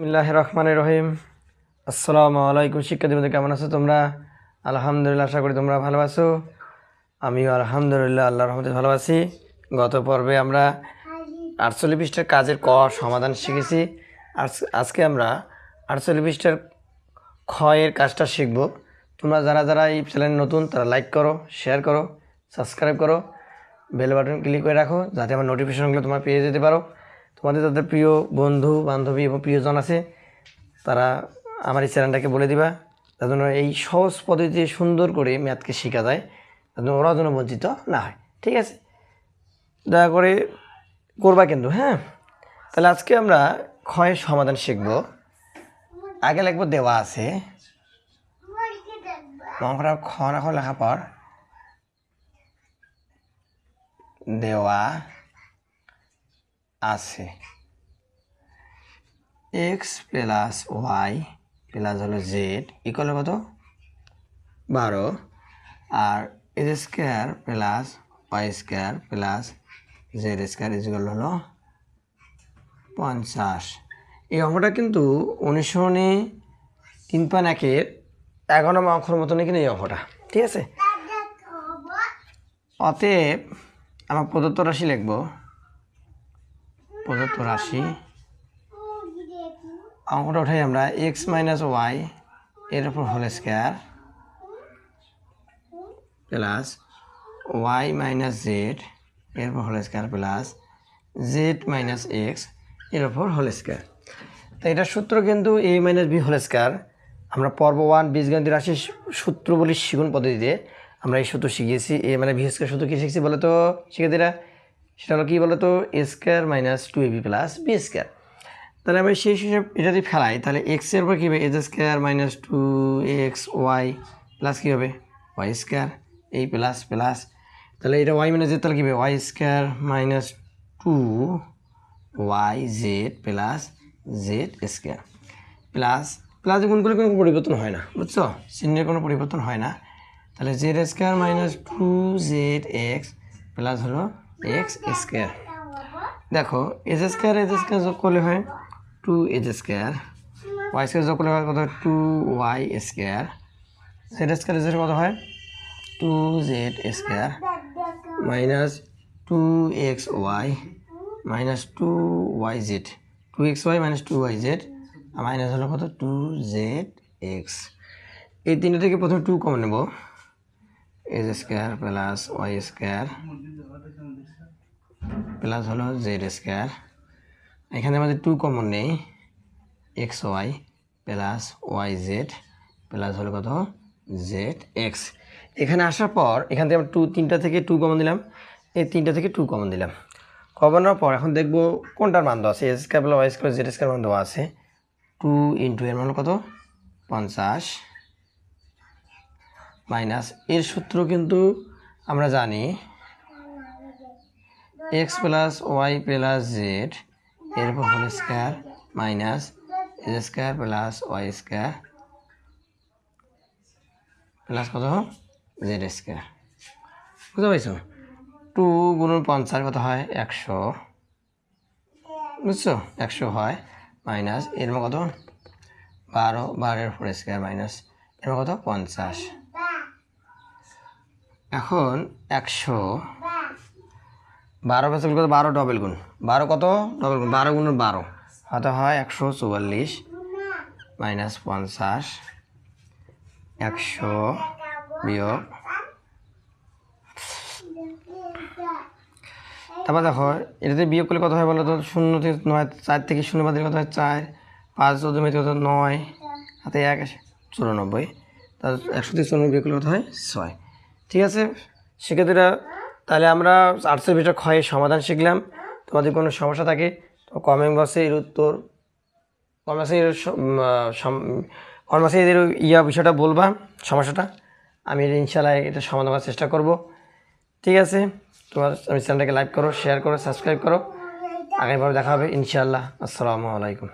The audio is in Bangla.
বিসমিল্লাহির রহমানির রহিম। আসসালামু আলাইকুম। শিক্ষার্থীবৃন্দ, কেমন আছো তোমরা? আলহামদুলিল্লাহ, আশা করি তোমরা ভালো আছো। আমিও আলহামদুলিল্লাহ আল্লাহর রহমতে ভালো আছি। গত পর্বে আমরা 48 পৃষ্ঠার কাজের ক সমাধান শিখেছি। আজকে আমরা 48 পৃষ্ঠার খ এর কাজটা শিখব। তোমরা যারা যারা এই চ্যানেল নতুন তারা লাইক করো, শেয়ার করো, সাবস্ক্রাইব করো, বেল বাটন ক্লিক করে রাখো যাতে আমার নোটিফিকেশনগুলো তোমরা পেয়ে যেতে পারো। তোমাদের যাদের প্রিয় বন্ধু বান্ধবী এবং প্রিয়জন আছে তারা আমার এই চ্যানেলটাকে বলে দিবা, তার জন্য এই সহজ পদ্ধতিতে সুন্দর করে ম্যাথকে শেখা যায়, তার জন্য ওরা যেন বঞ্চিত না হয়। ঠিক আছে, দয়া করে করবা কিন্তু। হ্যাঁ, তাহলে আজকে আমরা ক্ষয়ের সমাধান শিখব। আগে লিখব দেওয়া আছে, আমরা খ রাখো লেখার পর দেওয়া আছে এক্স প্লাস ওয়াই প্লাস হলো জেড ইকুয়াল কত 12, আর x square plus Y square plus z square equal হলো 50। এই অঙ্কটা কিন্তু 1903.1-এর 11 নম্বর অঙ্কের মতনই কিন্তু এই অঙ্কটা। ঠিক আছে, অতএব আমরা প্রদত্ত রাশি লিখব। প্রদত্ত রাশি অঙ্কটা উঠাই আমরা এক্স মাইনাস ওয়াই এর উপর whole square plus Y minus Z এর উপর whole square plus Z minus X এর উপর হোল স্কোয়ার। তো এটার সূত্র কিন্তু A minus B whole square. আমরা পর্ব 1 বীজগণিত রাশির সূত্র বলি শিগুন পদ্ধতিতে আমরা এই সূত্র শিখিয়েছি। এ মানে বি স্কোয়ার সূত্র কী শিখছি বলো তো শিক্ষার্থীরা? সেটা হলো কী বলো তো, a square minus 2ab plus b square. তাহলে আমি সেই হিসেবে এটা যদি ফেলাই তাহলে এক্সের উপর কী হবে, x square minus 2x y plus কী হবে ওয়াই স্কোয়ার এই প্লাস প্লাস। তাহলে এটা ওয়াই মাইনাস জেড, তাহলে কী হবে y square minus 2y z plus z square plus plus গুণ করলে কোনো পরিবর্তন হয় না, বুঝছো? চিহ্নের কোনো পরিবর্তন হয় না। তাহলে Z square minus 2zx plus হলো এক্স স্কোয়ার। দেখো এজ স্কোয়ার যোগ করলে হয় 2h স্কোয়ার, ওয়াই স্কোয়ার যোগ করলে হয় কত 2y স্কোয়ার, জেড স্কোয়ার কত হয় 2z square minus 2xy minus 2yz, 2xy minus 2yz minus হলো কত 2zx। এই তিনটা থেকে প্রথমে 2 কমন নেব, X square plus Y square plus হলো জেড স্কোয়ার। এখানে আমাদের 2 কমন নেই, X Y plus Y Z plus হলো কত জেড এক্স। এখানে আসার পর এখান থেকে আমরা তিনটা থেকে 2 কমন দিলাম, এই তিনটা থেকে 2 কমন দিলাম। কমানোর পর এখন দেখবো কোনটার মান দেওয়া আছে, X square plus Y square Z square মান দেওয়া আছে 2 ইন্টু এর মান কত 50 মাইনাস এর সূত্র কিন্তু আমরা জানি X plus Y plus Z এর উপর whole square minus X square plus Y square plus কত জেড স্কোয়ার। বুঝতে পারছো? 2 গুণন 50 কত হয় 100, বুঝছো? 100 হয় মাইনাস এর মান কত 12 এর হোল স্কোয়ার মাইনাস এর মান কত 50। এখন 100 12 পেন্সিল কত 12 ডবল গুণ 12 কত ডবল গুণ 12 গুণ 12 কত হয় 144 মাইনাস 50, 100 বিয়োগ, তারপর দেখো এটাতে বিয়োগ করলে কত হয় বলো তো 0 থেকে 9, 4 থেকে 0 বাদ দিলে কত হয় 4, 5 14 মেয়েতে কত 9 হাতে 1 94, তার 100 থেকে 94 বিয়োগ করলে কত হয় 6। ঠিক আছে শিক্ষার্থীরা, তাহলে আমরা 48 পৃষ্ঠার ক্ষয়ের সমাধান শিখলাম। তোমাদের কোনো সমস্যা থাকে তো কমেন্ট বক্সে এর উত্তর কমেন্ট এদের বিষয়টা বলবা সমস্যাটা, আমি ইনশাআল্লাহ এটা সমাধান করার চেষ্টা করব। ঠিক আছে, আমি চ্যানেলটাকে লাইক করো, শেয়ার করো, সাবস্ক্রাইব করো। আগামীবার দেখা হবে ইনশাআল্লাহ। আসসালামু আলাইকুম।